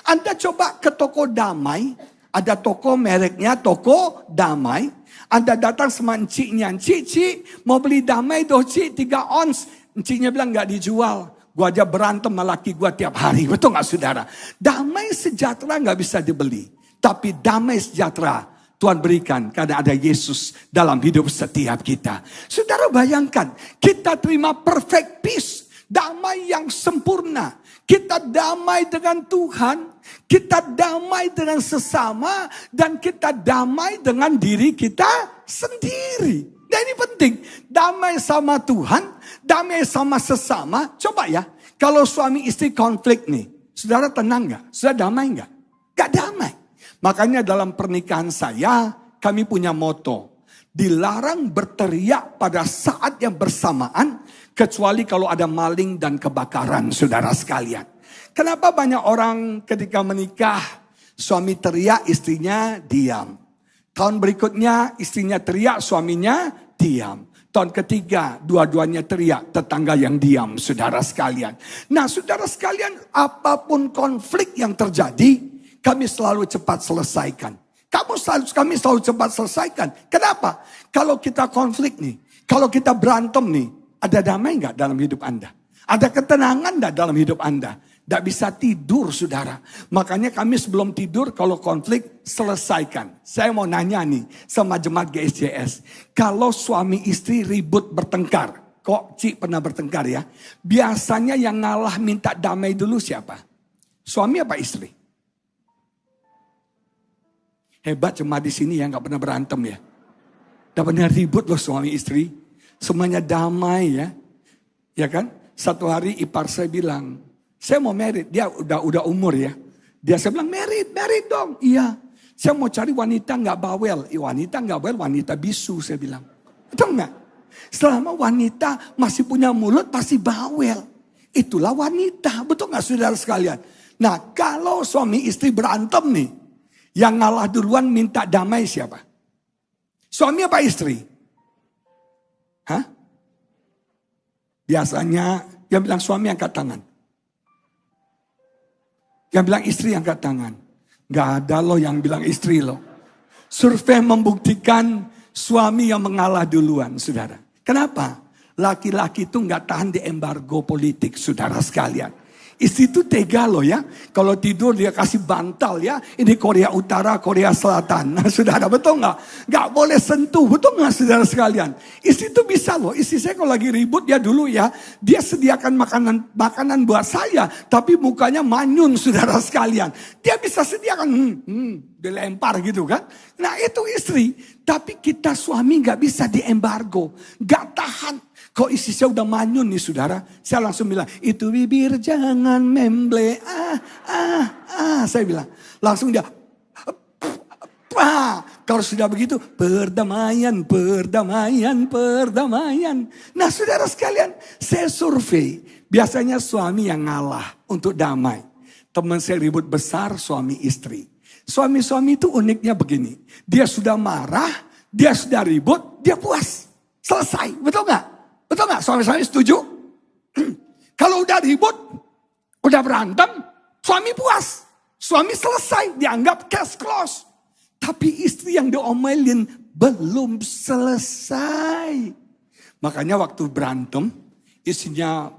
Anda coba ke toko damai. Ada toko mereknya toko damai. Anda datang sama enciknya. Encik, mau beli damai doh cik 3 ons. Enciknya bilang gak dijual. Gua aja berantem sama laki gua tiap hari. Betul gak saudara? Damai sejahtera gak bisa dibeli. Tapi damai sejahtera Tuhan berikan karena ada Yesus dalam hidup setiap kita. Saudara bayangkan, kita terima perfect peace. Damai yang sempurna. Kita damai dengan Tuhan. Kita damai dengan sesama. Dan kita damai dengan diri kita sendiri. Nah ini penting. Damai sama Tuhan. Damai sama sesama. Coba ya. Kalau suami istri konflik nih. Saudara tenang gak? Saudara damai gak? Gak damai. Makanya dalam pernikahan saya. Kami punya moto. Dilarang berteriak pada saat yang bersamaan. Kecuali kalau ada maling dan kebakaran, saudara sekalian. Kenapa banyak orang ketika menikah, suami teriak, istrinya diam. Tahun berikutnya, istrinya teriak, suaminya diam. Tahun ketiga, dua-duanya teriak, tetangga yang diam, saudara sekalian. Nah, saudara sekalian, apapun konflik yang terjadi, kami selalu cepat selesaikan. Kami selalu cepat selesaikan. Kenapa? Kalau kita konflik nih, kalau kita berantem nih, ada damai gak dalam hidup Anda? Ada ketenangan gak dalam hidup Anda? Gak bisa tidur saudara. Makanya kami sebelum tidur kalau konflik selesaikan. Saya mau nanya nih sama jemaat GSJS. Kalau suami istri ribut bertengkar. Kok Cik pernah bertengkar ya? Biasanya yang ngalah minta damai dulu siapa? Suami apa istri? Hebat jemaat di sini ya gak pernah berantem ya. Gak pernah ribut loh suami istri. Semuanya damai ya. Ya kan? Satu hari ipar saya bilang, saya mau merit. Dia udah umur ya. Saya bilang, merit dong. Iya. Saya mau cari wanita gak bawel. Wanita gak bawel, wanita bisu saya bilang. Betul gak? Selama wanita masih punya mulut pasti bawel. Itulah wanita. Betul gak saudara sekalian? Nah kalau suami istri berantem nih. Yang ngalah duluan minta damai siapa? Suami apa istri? Hah? Biasanya yang bilang suami angkat tangan. Yang bilang istri angkat tangan. Gak ada loh yang bilang istri loh. Survei membuktikan suami yang mengalah duluan, saudara. Kenapa? Laki-laki itu gak tahan di embargo politik, saudara sekalian. Istri itu tega loh ya. Kalau tidur dia kasih bantal ya. Ini Korea Utara, Korea Selatan. Nah saudara betul gak? Gak boleh sentuh. Betul gak saudara sekalian? Istri itu bisa loh. Istri saya kalau lagi ribut ya dulu ya. Dia sediakan makanan buat saya. Tapi mukanya manyun saudara sekalian. Dia bisa sediakan. Dilempar gitu kan. Nah itu istri. Tapi kita suami gak bisa diembargo. Gak tahan. Kok istri saya udah manyun nih saudara. Saya langsung bilang, itu bibir jangan memble. Saya bilang. Langsung dia. Kalau sudah begitu, perdamaian. Nah saudara sekalian, saya survei. Biasanya suami yang ngalah untuk damai. Teman saya ribut besar suami istri. Suami-suami itu uniknya begini. Dia sudah marah, dia sudah ribut, dia puas. Selesai, betul gak? Betul gak? Suami-suami setuju? Kalau udah ribut, udah berantem, suami puas. Suami selesai, dianggap case close. Tapi istri yang diomelin belum selesai. Makanya waktu berantem, istrinya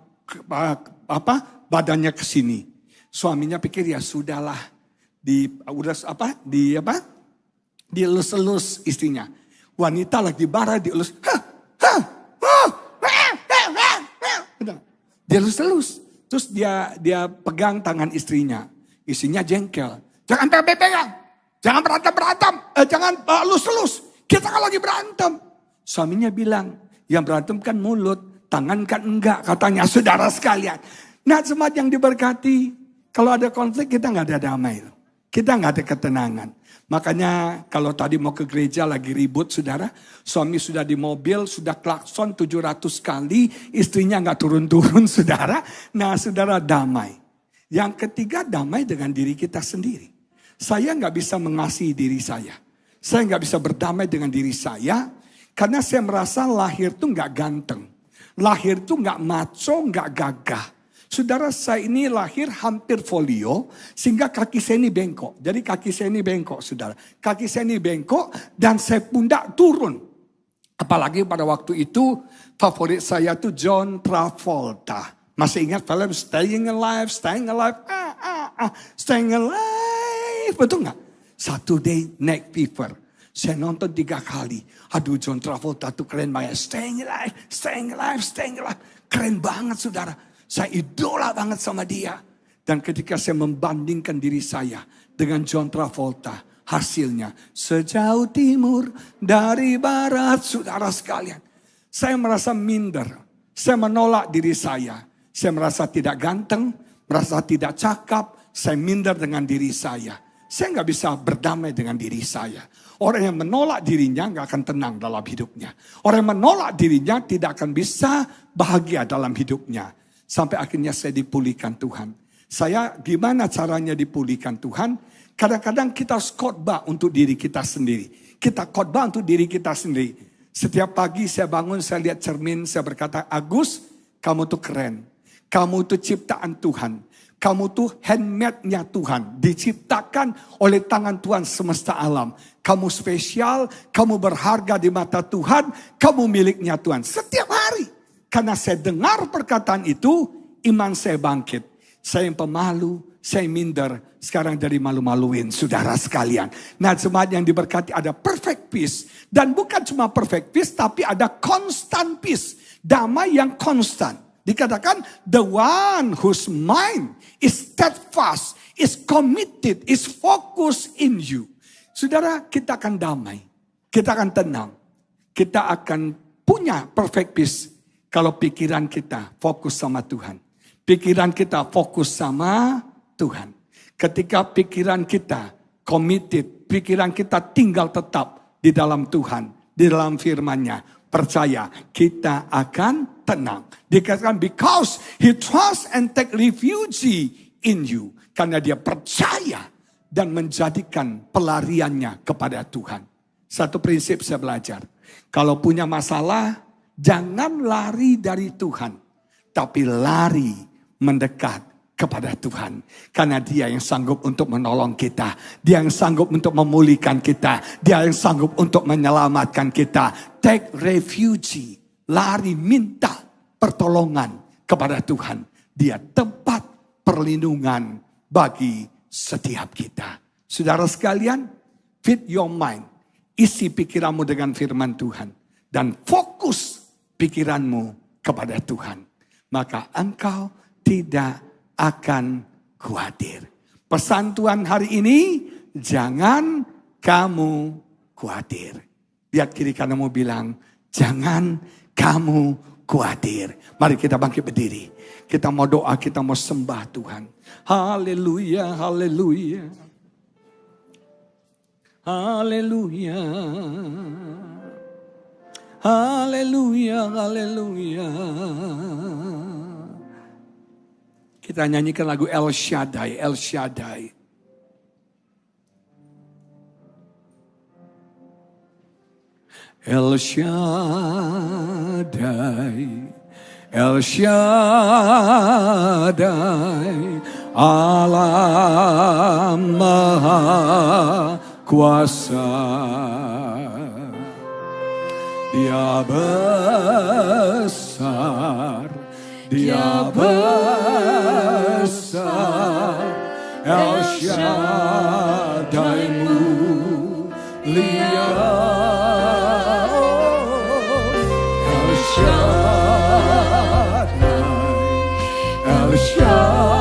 badannya ke sini. Suaminya pikir ya sudahlah, dielus-elus istrinya. Wanita lagi marah dielus. Dia elus-elus. Terus dia pegang tangan istrinya. Isinya jengkel. Jangan pegang-pegang. Jangan berantem-berantem. Jangan elus-elus. Kita kan lagi berantem. Suaminya bilang, yang berantem kan mulut, tangan kan enggak, katanya saudara sekalian. Nah, jemaat yang diberkati, kalau ada konflik kita nggak ada damai. Kita nggak ada ketenangan. Makanya kalau tadi mau ke gereja lagi ribut saudara, suami sudah di mobil, sudah klakson 700 kali, istrinya nggak turun-turun saudara. Nah saudara damai. Yang ketiga damai dengan diri kita sendiri. Saya nggak bisa mengasihi diri saya. Saya nggak bisa berdamai dengan diri saya. Karena saya merasa lahir tuh nggak ganteng. Lahir tuh nggak maco, nggak gagah. Saudara, saya ini lahir hampir folio, sehingga kaki saya ini bengkok. Jadi kaki saya ini bengkok, saudara. Kaki saya ini bengkok dan saya pundak turun. Apalagi pada waktu itu, favorit saya tuh John Travolta. Masih ingat film Staying Alive, Staying Alive, Staying Alive. Betul nggak? Saturday Night Fever. Saya nonton 3 kali. Aduh, John Travolta tuh keren banget. Staying alive, staying alive, staying alive. Keren banget saudara. Saya idola banget sama dia. Dan ketika saya membandingkan diri saya dengan John Travolta, hasilnya sejauh timur dari barat, saudara sekalian. Saya merasa minder. Saya menolak diri saya. Saya merasa tidak ganteng, merasa tidak cakap. Saya minder dengan diri saya. Saya nggak bisa berdamai dengan diri saya. Orang yang menolak dirinya nggak akan tenang dalam hidupnya. Orang yang menolak dirinya tidak akan bisa bahagia dalam hidupnya. Sampai akhirnya saya dipulihkan Tuhan. Saya gimana caranya dipulihkan Tuhan? Kadang-kadang kita harus khotbah untuk diri kita sendiri. Kita khotbah untuk diri kita sendiri. Setiap pagi saya bangun, saya lihat cermin, saya berkata, Agus, kamu tuh keren. Kamu tuh ciptaan Tuhan. Kamu tuh handmade-nya Tuhan. Diciptakan oleh tangan Tuhan semesta alam. Kamu spesial, kamu berharga di mata Tuhan. Kamu miliknya Tuhan. Setiap hari. Karena saya dengar perkataan itu, iman saya bangkit. Saya yang pemalu, saya minder. Sekarang dari malu-maluin saudara sekalian. Nah jemaat yang diberkati ada perfect peace. Dan bukan cuma perfect peace, tapi ada constant peace. Damai yang konstan. Dikatakan, the one whose mind is steadfast, is committed, is focused in you. Saudara, kita akan damai. Kita akan tenang. Kita akan punya perfect peace. Kalau pikiran kita fokus sama Tuhan. Pikiran kita fokus sama Tuhan. Ketika pikiran kita committed, pikiran kita tinggal tetap di dalam Tuhan, di dalam firman-Nya. Percaya, kita akan tenang. Dikatakan, because he trusts and take refuge in you. Karena dia percaya dan menjadikan pelariannya kepada Tuhan. Satu prinsip saya belajar. Kalau punya masalah, jangan lari dari Tuhan. Tapi lari mendekat kepada Tuhan. Karena dia yang sanggup untuk menolong kita. Dia yang sanggup untuk memulihkan kita. Dia yang sanggup untuk menyelamatkan kita. Take refuge. Lari minta pertolongan kepada Tuhan. Dia tempat perlindungan bagi setiap kita. Saudara sekalian, feed your mind. Isi pikiranmu dengan firman Tuhan. Dan fokus pikiranmu kepada Tuhan. Maka engkau tidak akan khawatir. Pesan Tuhan hari ini, jangan kamu khawatir. Lihat kiri kananmu bilang, jangan kamu khawatir. Mari kita bangkit berdiri. Kita mau doa, kita mau sembah Tuhan. Haleluya, haleluya. Haleluya. Haleluya, haleluya. Kita nyanyikan lagu El Shaddai, El Shaddai. El Shaddai, El Shaddai, Allah Maha Kuasa. Dia besar, Dia besar, El Shaddai mulia. El Shaddai, El Shaddai,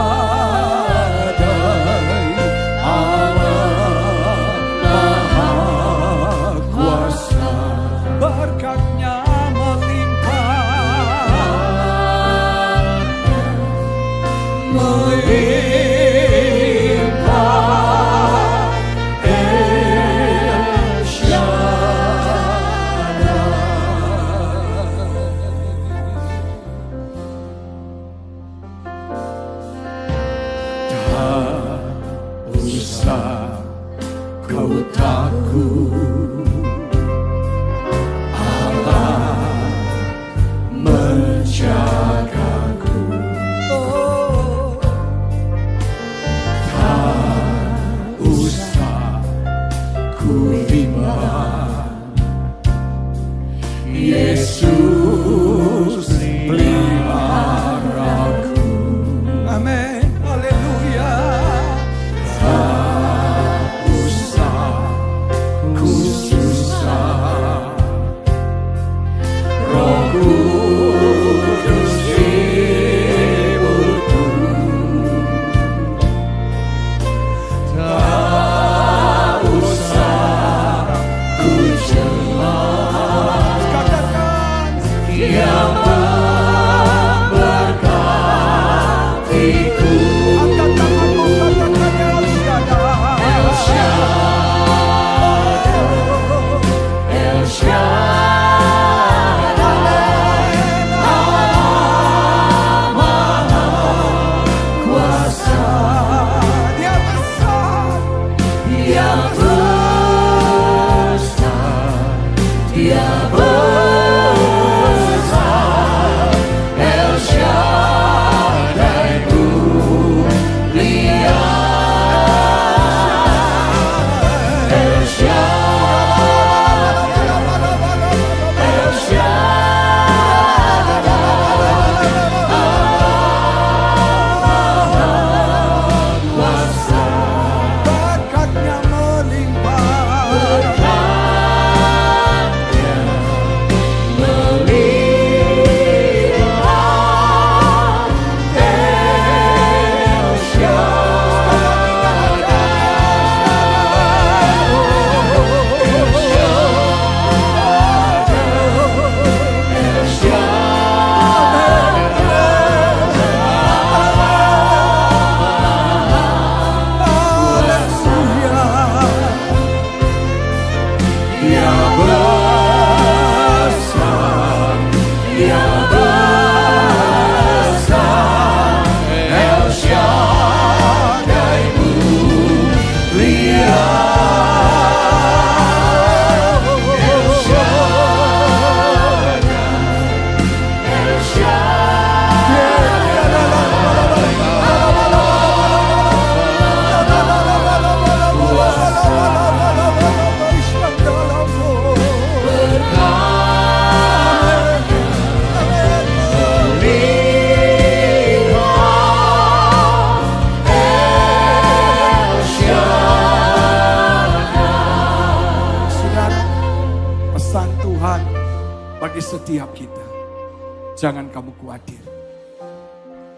Jangan kamu khawatir.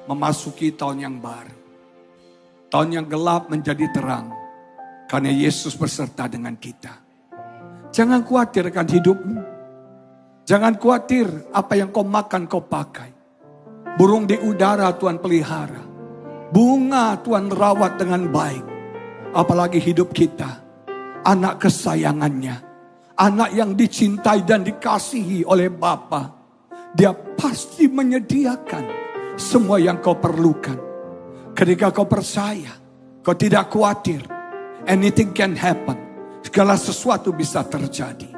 Memasuki tahun yang baru. Tahun yang gelap menjadi terang. Karena Yesus beserta dengan kita. Jangan khawatir akan hidupmu. Jangan khawatir apa yang kau makan kau pakai. Burung di udara Tuhan pelihara. Bunga Tuhan rawat dengan baik. Apalagi hidup kita. Anak kesayangannya. Anak yang dicintai dan dikasihi oleh Bapa. Dia pasti menyediakan semua yang kau perlukan. Ketika kau percaya, kau tidak khawatir. Anything can happen. Segala sesuatu bisa terjadi.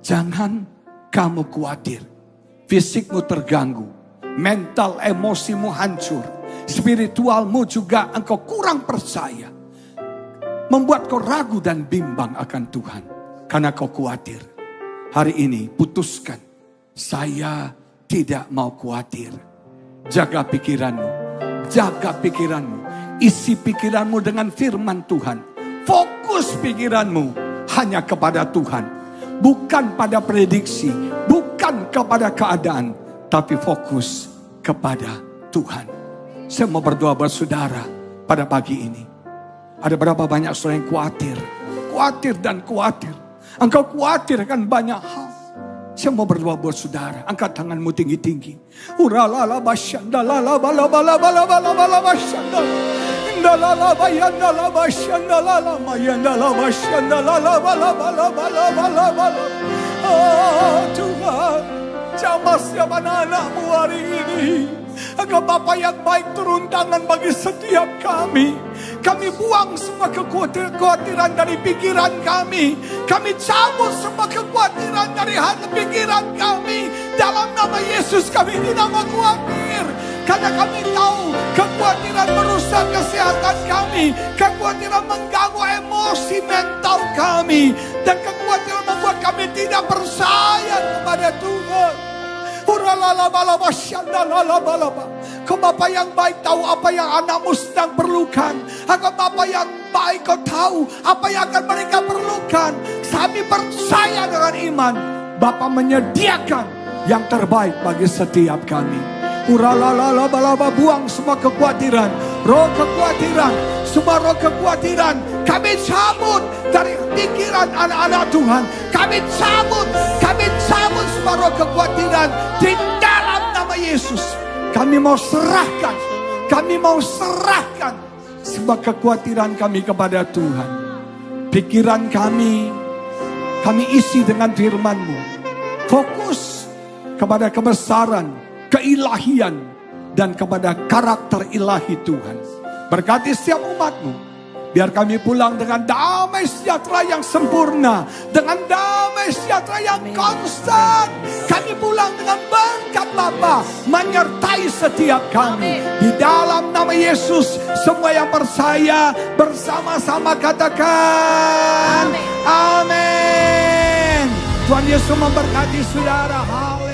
Jangan kamu khawatir. Fisikmu terganggu. Mental emosimu hancur. Spiritualmu juga engkau kurang percaya. Membuat kau ragu dan bimbang akan Tuhan. Karena kau khawatir. Hari ini putuskan. Saya tidak mau khawatir. Jaga pikiranmu. Jaga pikiranmu. Isi pikiranmu dengan firman Tuhan. Fokus pikiranmu hanya kepada Tuhan. Bukan pada prediksi. Bukan kepada keadaan. Tapi fokus kepada Tuhan. Saya mau berdoa buat saudara pada pagi ini. Ada berapa banyak saudara yang khawatir. Khawatir dan khawatir. Engkau khawatir akan banyak hal. Saya mau berdoa buat saudara. Angkat tanganmu tinggi-tinggi. Uralala basyanda lala bala bala bala bala bala basyanda. Indalala bayanda la basyanda lala mayanda la basyanda lala bala bala bala bala bala. Oh Tuhan, jamah siapa anak-anakmu hari ini. Agar Bapa yang baik turun tangan bagi setiap kami. Kami buang semua kekhawatiran dari pikiran kami. Kami cabut semua kekhawatiran dari hati pikiran kami. Dalam nama Yesus kami tidak mau khawatir. Karena kami tahu kekhawatiran merusak kesehatan kami. Kekhawatiran mengganggu emosi mental kami. Dan kekhawatiran membuat kami tidak percaya kepada Tuhan. Kau Bapa yang baik tahu apa yang anakmu sedang perlukan. Kau Bapa yang baik kau tahu apa yang akan mereka perlukan. Kami percaya dengan iman. Bapa menyediakan yang terbaik bagi setiap kami. Buang semua kekhawatiran. Roh kekhawatiran. Semua roh kekhawatiran. Kami cabut dari pikiran anak-anak Tuhan. Kami cabut semua roh kekhawatiran. Di dalam nama Yesus. Kami mau serahkan semua kekhawatiran kami kepada Tuhan. Pikiran kami isi dengan firman-Mu. Fokus kepada kebesaran, keilahian, dan kepada karakter ilahi Tuhan. Berkati setiap umat-Mu. Biar kami pulang dengan damai sejahtera yang sempurna. Dengan damai sejahtera yang konstan. Kami pulang dengan berkat Bapa menyertai setiap kami. Di dalam nama Yesus, semua yang percaya bersama-sama katakan amin. Tuhan Yesus memberkati saudara. Haleluya.